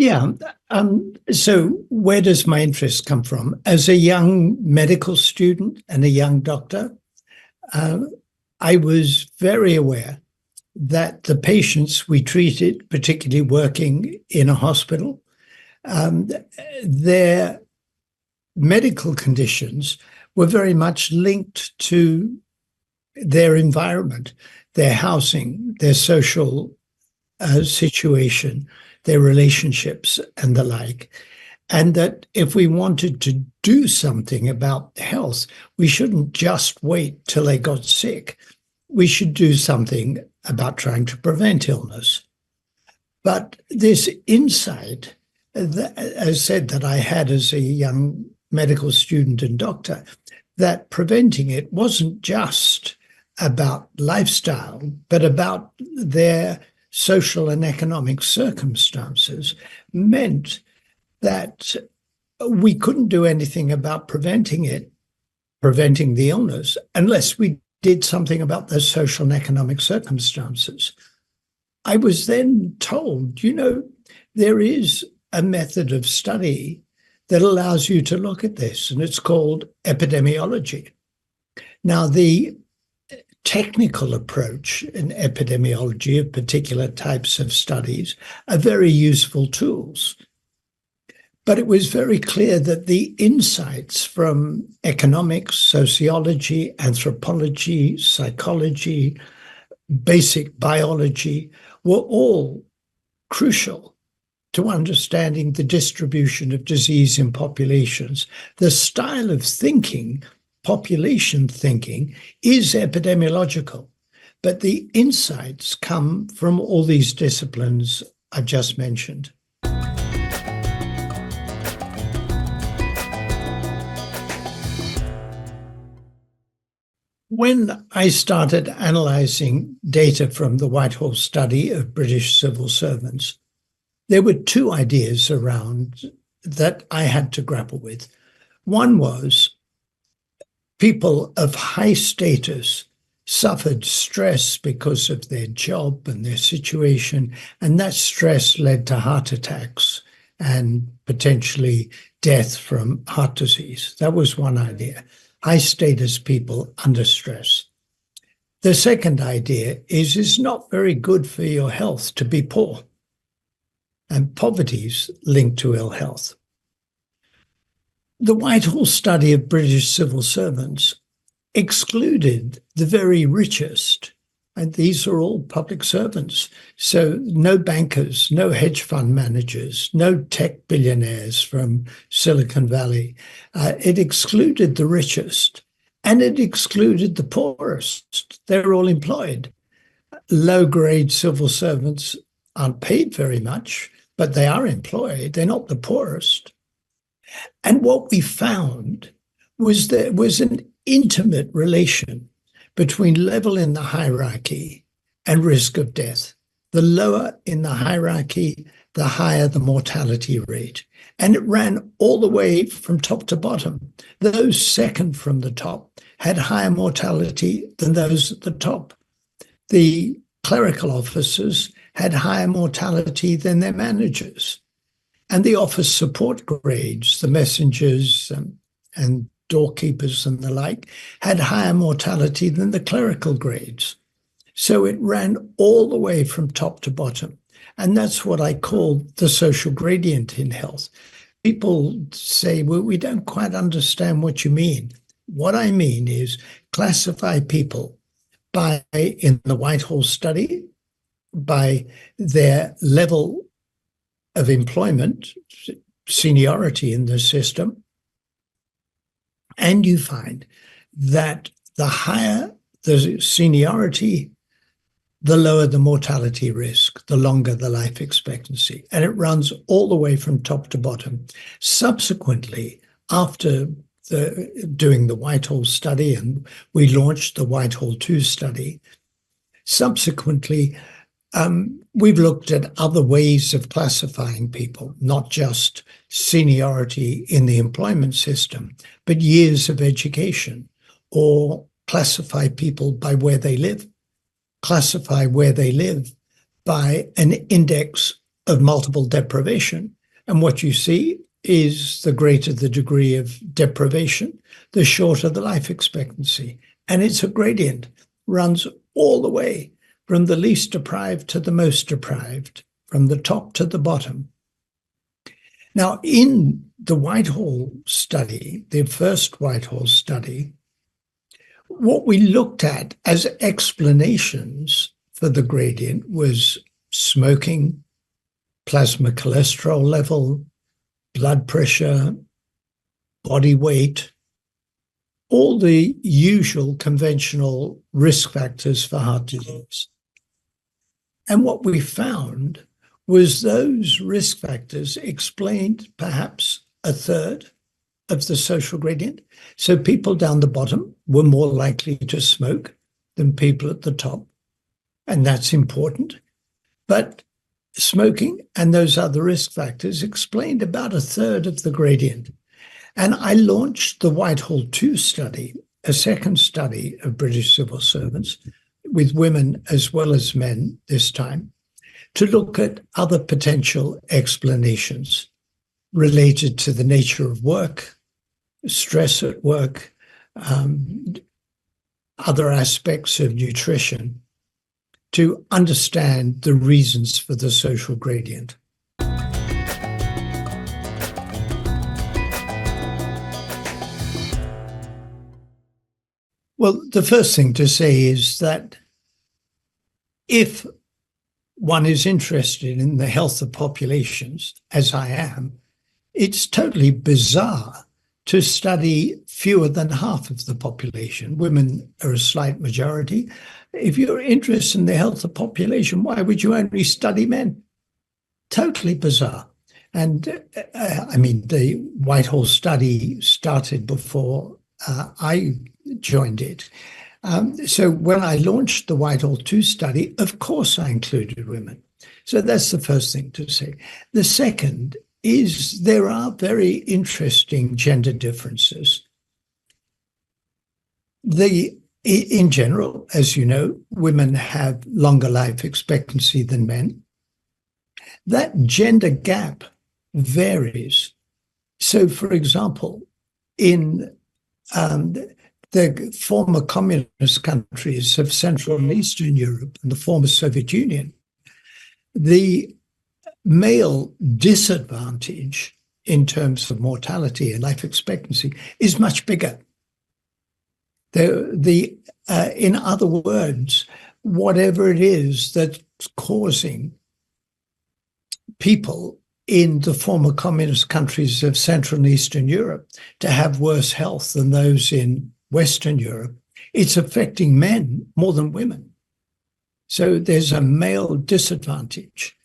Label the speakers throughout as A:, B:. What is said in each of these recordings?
A: Yeah. So where does my interest come from? As a young medical student and a young doctor, I was very aware that the patients we treated, particularly working in a hospital, their medical conditions were very much linked to their environment, their housing, their social situation, their relationships, and the like. And that if we wanted to do something about health, we shouldn't just wait till they got sick. We should do something about trying to prevent illness. But this insight, as said, that I had as a young medical student and doctor, that preventing it wasn't just about lifestyle, but about their social and economic circumstances, meant that we couldn't do anything about preventing the illness, unless we did something about those social and economic circumstances. I was then told, there is a method of study that allows you to look at this, and it's called epidemiology. Now, the technical approach in epidemiology of particular types of studies are very useful tools. But it was very clear that the insights from economics, sociology, anthropology, psychology, basic biology were all crucial to understanding the distribution of disease in populations. The style of thinking, population thinking, is epidemiological, but the insights come from all these disciplines I've just mentioned. When I started analysing data from the Whitehall study of British civil servants, there were two ideas around that I had to grapple with. One was people of high status suffered stress because of their job and their situation, and that stress led to heart attacks and potentially death from heart disease. That was one idea. High status people under stress. The second idea is it's not very good for your health to be poor, and poverty's linked to ill health. The Whitehall study of British civil servants excluded the very richest, and these are all public servants. So no bankers, no hedge fund managers, no tech billionaires from Silicon Valley. It excluded the richest, and it excluded the poorest. They're all employed. Low-grade civil servants aren't paid very much, but they are employed. They're not the poorest. And what we found was there was an intimate relation between level in the hierarchy and risk of death. The lower in the hierarchy, the higher the mortality rate. And it ran all the way from top to bottom. Those second from the top had higher mortality than those at the top. The clerical officers had higher mortality than their managers. And the office support grades, the messengers and doorkeepers and the like, had higher mortality than the clerical grades. So it ran all the way from top to bottom. And that's what I call the social gradient in health. People say, well, we don't quite understand what you mean. What I mean is classify people by, in the Whitehall study, by their level of employment, seniority in the system, and you find that the higher the seniority, the lower the mortality risk, the longer the life expectancy. And it runs all the way from top to bottom. Subsequently, after doing the Whitehall study, and we launched the Whitehall 2 study, subsequently, we've looked at other ways of classifying people, not just seniority in the employment system, but years of education, or classify people by where they live, classify where they live by an index of multiple deprivation. And what you see is the greater the degree of deprivation, the shorter the life expectancy. And it's a gradient, runs all the way from the least deprived to the most deprived, from the top to the bottom. Now, in the Whitehall study, the first Whitehall study, what we looked at as explanations for the gradient was smoking, plasma cholesterol level, blood pressure, body weight, all the usual conventional risk factors for heart disease. And what we found was those risk factors explained perhaps a third of the social gradient. So people down the bottom were more likely to smoke than people at the top. And that's important. But smoking and those other risk factors explained about a third of the gradient. And I launched the Whitehall 2 study, a second study of British civil servants with women as well as men this time, to look at other potential explanations related to the nature of work, stress at work, other aspects of nutrition, to understand the reasons for the social gradient. Well, the first thing to say is that if one is interested in the health of populations, as I am, it's totally bizarre to study fewer than half of the population. Women are a slight majority. If you're interested in the health of population, why would you only study men? Totally bizarre. And I mean, the Whitehall study started before I joined it. So when I launched the Whitehall 2 study, of course I included women. So that's the first thing to say. The second is there are very interesting gender differences. In general, as you know, women have longer life expectancy than men. That gender gap varies. So, for example, in the former communist countries of Central and Eastern Europe and the former Soviet Union, the male disadvantage in terms of mortality and life expectancy is much bigger. In other words, whatever it is that's causing people in the former communist countries of Central and Eastern Europe to have worse health than those in Western Europe, it's affecting men more than women. So there's a male disadvantage.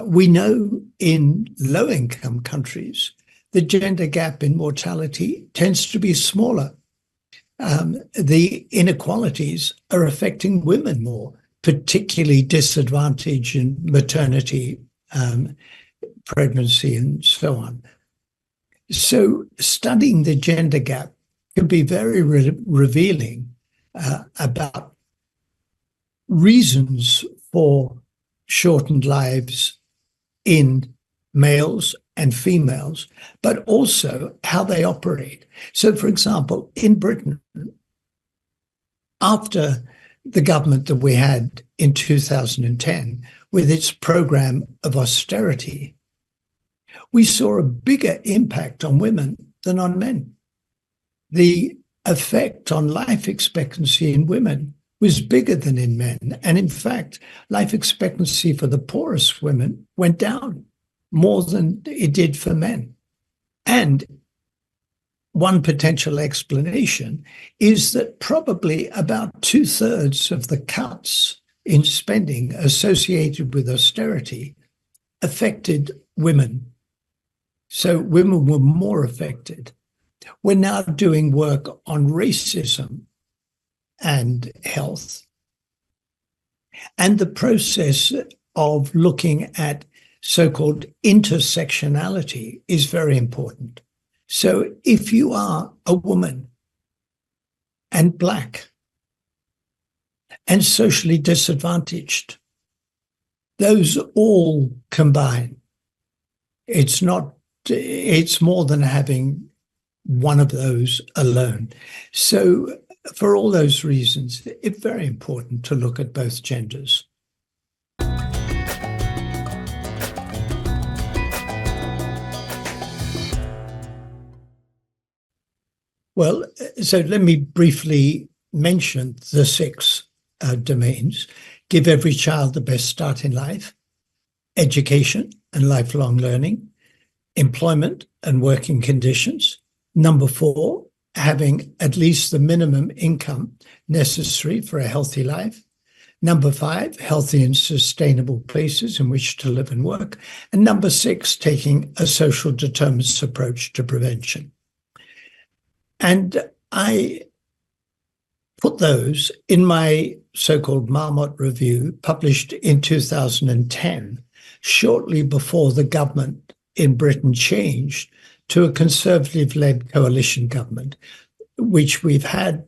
A: We know in low-income countries, the gender gap in mortality tends to be smaller. The inequalities are affecting women more, particularly disadvantage in maternity, pregnancy, and so on. So studying the gender gap can be very revealing about reasons for shortened lives in males and females, but also how they operate. So, for example, in Britain, after the government that we had in 2010, with its program of austerity, we saw a bigger impact on women than on men. The effect on life expectancy in women was bigger than in men. And in fact, life expectancy for the poorest women went down more than it did for men. And one potential explanation is that probably about 2/3 of the cuts in spending associated with austerity affected women. So women were more affected. We're now doing work on racism and health. And the process of looking at so-called intersectionality is very important. So if you are a woman and Black and socially disadvantaged, Those all combine. It's more than having one of those alone. So for all those reasons, it's very important to look at both genders. Well, so let me briefly mention the six domains. Give every child the best start in life, education and lifelong learning, employment and working conditions. Number 4, having at least the minimum income necessary for a healthy life. Number 5, healthy and sustainable places in which to live and work. And number 6, taking a social determinants approach to prevention. And I put those in my so-called Marmot review, published in 2010, shortly before the government in Britain changed to a conservative-led coalition government, which we've had,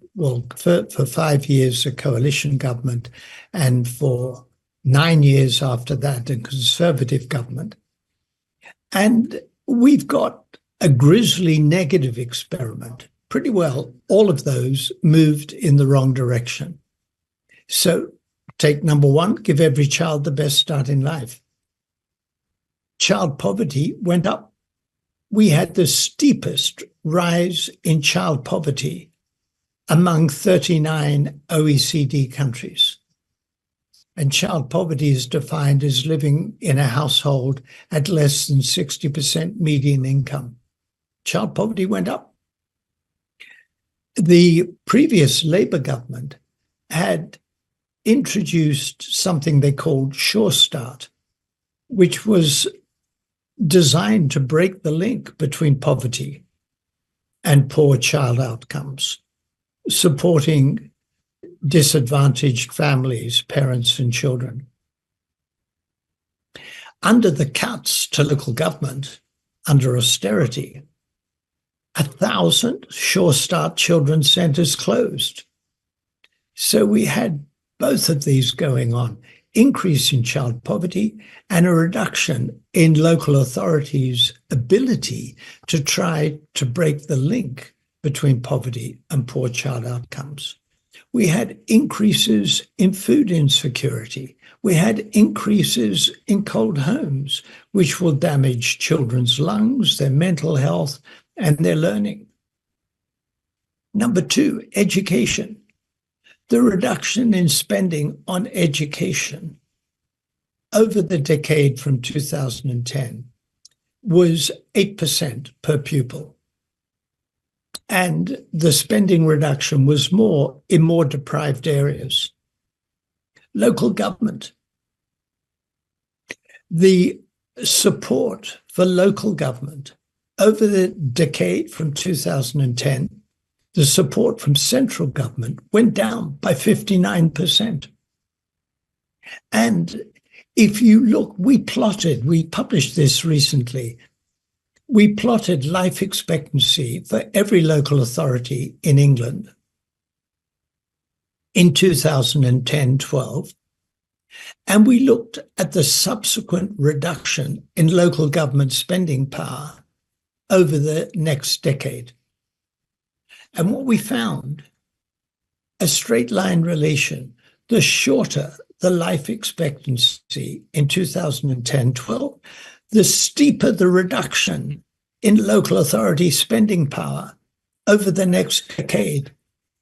A: for 5 years, a coalition government, and for 9 years after that, a conservative government. And we've got a grisly negative experiment. Pretty well, all of those moved in the wrong direction. So take number 1, give every child the best start in life. Child poverty went up. We had the steepest rise in child poverty among 39 OECD countries. And child poverty is defined as living in a household at less than 60% median income. Child poverty went up. The previous Labour government had introduced something they called Sure Start, which was designed to break the link between poverty and poor child outcomes, supporting disadvantaged families, parents and children. Under the cuts to local government, under austerity, 1,000 Sure Start children's centres closed. So we had both of these going on, increase in child poverty and a reduction in local authorities' ability to try to break the link between poverty and poor child outcomes. We had increases in food insecurity. We had increases in cold homes, which will damage children's lungs, their mental health, and their learning. Number 2, education. The reduction in spending on education over the decade from 2010 was 8% per pupil. And the spending reduction was more in more deprived areas. Local government. The support for local government over the decade from 2010, the support from central government went down by 59%. And if you look, we published this recently, we plotted life expectancy for every local authority in England in 2010-12, and we looked at the subsequent reduction in local government spending power over the next decade. And what we found, a straight line relation, the shorter the life expectancy in 2010-12, the steeper the reduction in local authority spending power over the next decade.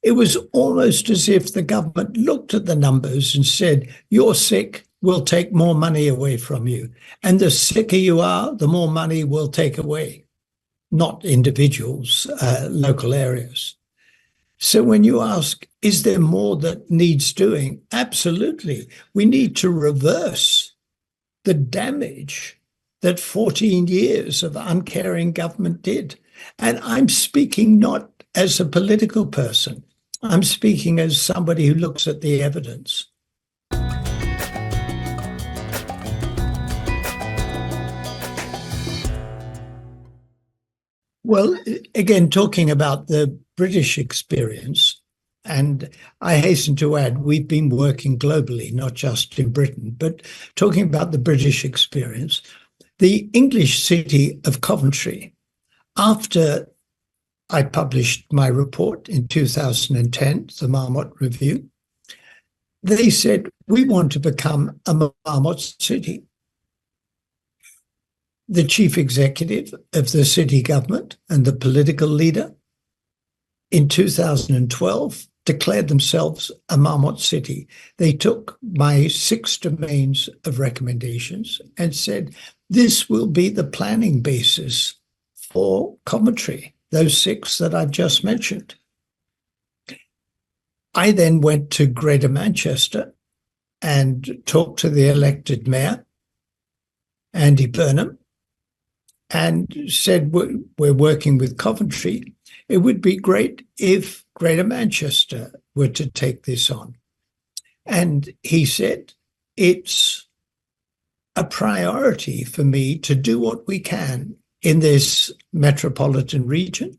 A: It was almost as if the government looked at the numbers and said, you're sick, we'll take more money away from you. And the sicker you are, the more money we'll take away. Not individuals, local areas. So when you ask, is there more that needs doing? Absolutely. We need to reverse the damage that 14 years of uncaring government did. And I'm speaking not as a political person. I'm speaking as somebody who looks at the evidence. Well, again, talking about the British experience, And I hasten to add, we've been working globally, not just in Britain, but talking about the British experience. The English city of Coventry, after I published my report in 2010, the Marmot Review, they said, we want to become a Marmot city. The chief executive of the city government and the political leader in 2012 declared themselves a Marmot city. They took my 6 domains of recommendations and said, this will be the planning basis for Coventry, those 6 that I've just mentioned. I then went to Greater Manchester and talked to the elected mayor, Andy Burnham, and said, we're working with Coventry. It would be great if Greater Manchester were to take this on. And he said, it's a priority for me to do what we can in this metropolitan region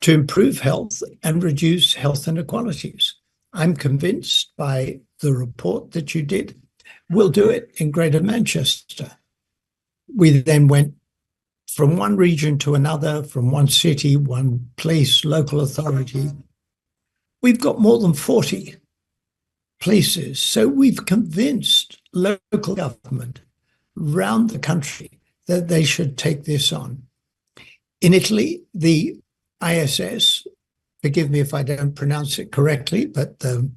A: to improve health and reduce health inequalities. I'm convinced by the report that you did, we'll do it in Greater Manchester. We then went from one region to another, from one city, one place, local authority. We've got more than 40 places. So we've convinced local government around the country that they should take this on. In Italy, the ISS, forgive me if I don't pronounce it correctly, but the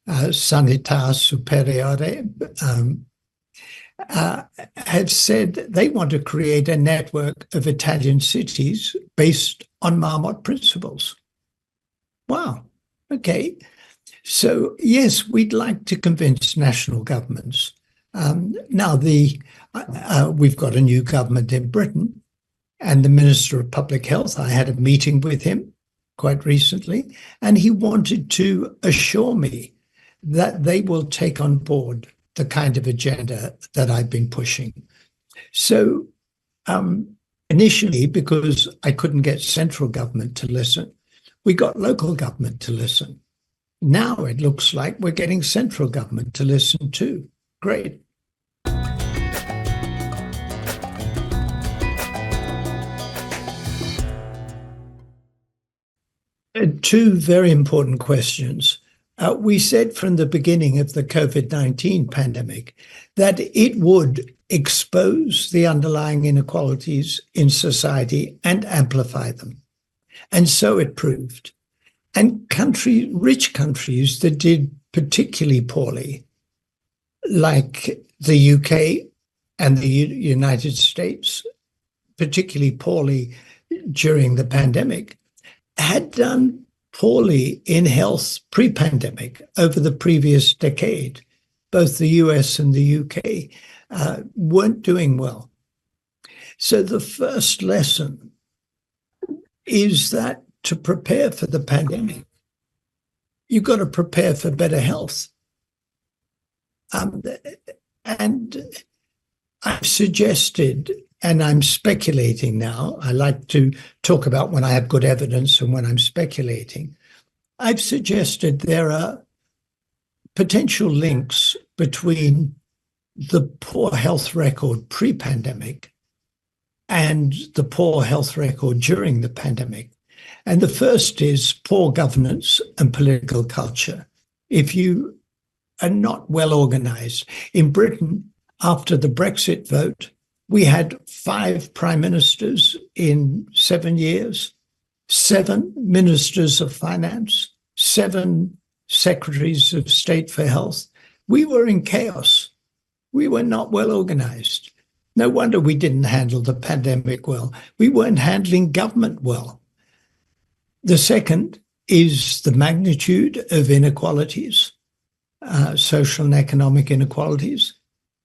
A: Sanità Superiore have said they want to create a network of Italian cities based on Marmot principles. Wow. Okay. So, yes, we'd like to convince national governments. Now, we've got a new government in Britain, and the Minister of Public Health, I had a meeting with him quite recently, and he wanted to assure me that they will take on board the kind of agenda that I've been pushing. So initially, because I couldn't get central government to listen, we got local government to listen. Now it looks like we're getting central government to listen too. Great. Two very important questions. We said from the beginning of the COVID-19 pandemic that it would expose the underlying inequalities in society and amplify them. And so it proved. And rich countries that did particularly poorly, like the UK and the United States, particularly poorly during the pandemic, had done poorly in health pre-pandemic over the previous decade. Both the US and the UK weren't doing well. So the first lesson is that to prepare for the pandemic, you've got to prepare for better health. And I've suggested, and I'm speculating now, I like to talk about when I have good evidence and when I'm speculating. I've suggested there are potential links between the poor health record pre-pandemic and the poor health record during the pandemic. And the first is poor governance and political culture. If you are not well organized, in Britain, after the Brexit vote, we had 5 prime ministers in 7 years, 7 ministers of finance, 7 secretaries of state for health. We were in chaos. We were not well organized. No wonder we didn't handle the pandemic well. We weren't handling government well. The second is the magnitude of inequalities, social and economic inequalities.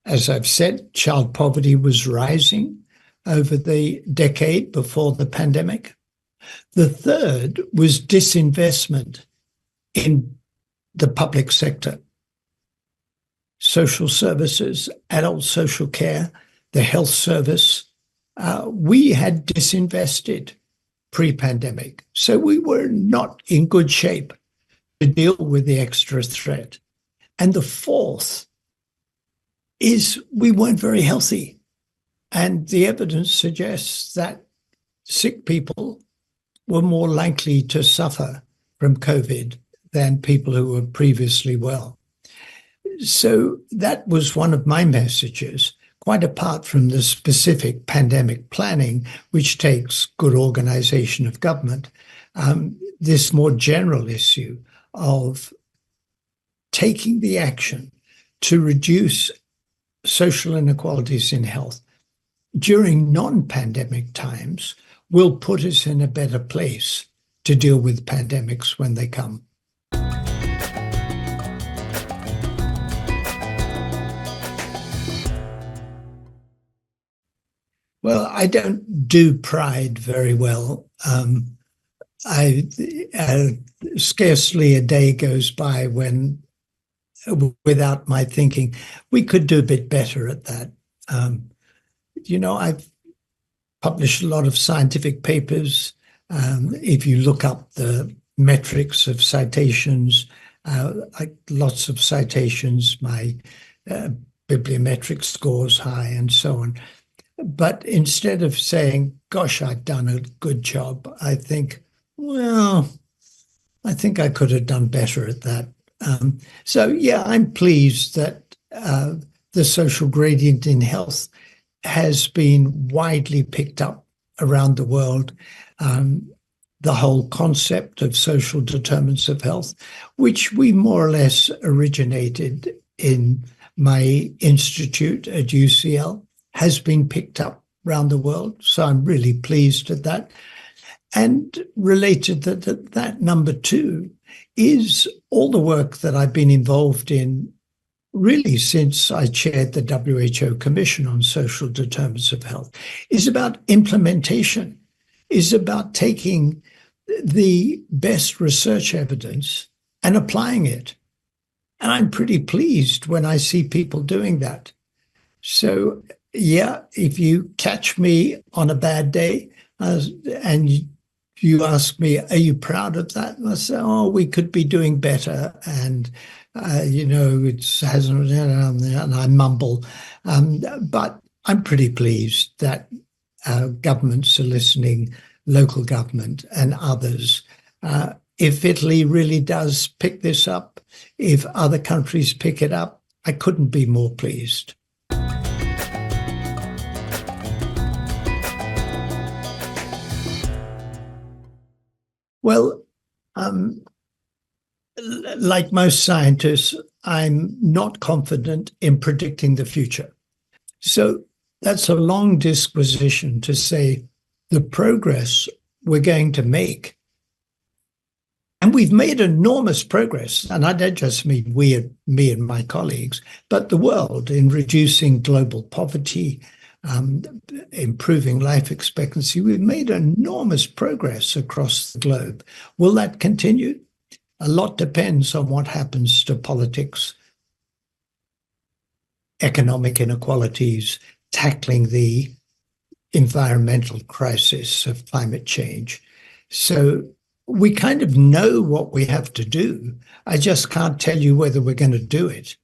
A: As I've said, child poverty was rising over the decade before the pandemic. The third was disinvestment in the public sector, social services, adult social care, the health service. We had disinvested pre-pandemic. So we were not in good shape to deal with the extra threat. And the fourth is we weren't very healthy. And the evidence suggests that sick people were more likely to suffer from COVID than people who were previously well. So that was one of my messages, quite apart from the specific pandemic planning, which takes good organization of government, this more general issue of taking the action to reduce social inequalities in health during non-pandemic times will put us in a better place to deal with pandemics when they come. Well, I don't do pride very well. Scarcely a day goes by without my thinking, we could do a bit better at that. I've published a lot of scientific papers. If you look up the metrics of citations, lots of citations, my bibliometric scores high and so on. But instead of saying, gosh, I've done a good job, I think, well, I think I could have done better at that. I'm pleased that the social gradient in health has been widely picked up around the world. The whole concept of social determinants of health, which we more or less originated in my institute at UCL, has been picked up around the world. So I'm really pleased at that. And related to that, number two is all the work that I've been involved in really since I chaired the WHO Commission on Social Determinants of Health, is about implementation, is about taking the best research evidence and applying it. And I'm pretty pleased when I see people doing that. So, yeah, if you catch me on a bad day and you ask me, are you proud of that? And I say, oh, we could be doing better. And, it hasn't, and I mumble. But I'm pretty pleased that governments are listening, local government and others. If Italy really does pick this up, if other countries pick it up, I couldn't be more pleased. Well, like most scientists, I'm not confident in predicting the future. So that's a long disquisition to say the progress we're going to make. And we've made enormous progress, and I don't just mean me and my colleagues, but the world in reducing global poverty, improving life expectancy. We've made enormous progress across the globe. Will that continue? A lot depends on what happens to politics, economic inequalities, tackling the environmental crisis of climate change. So we kind of know what we have to do. I just can't tell you whether we're going to do it.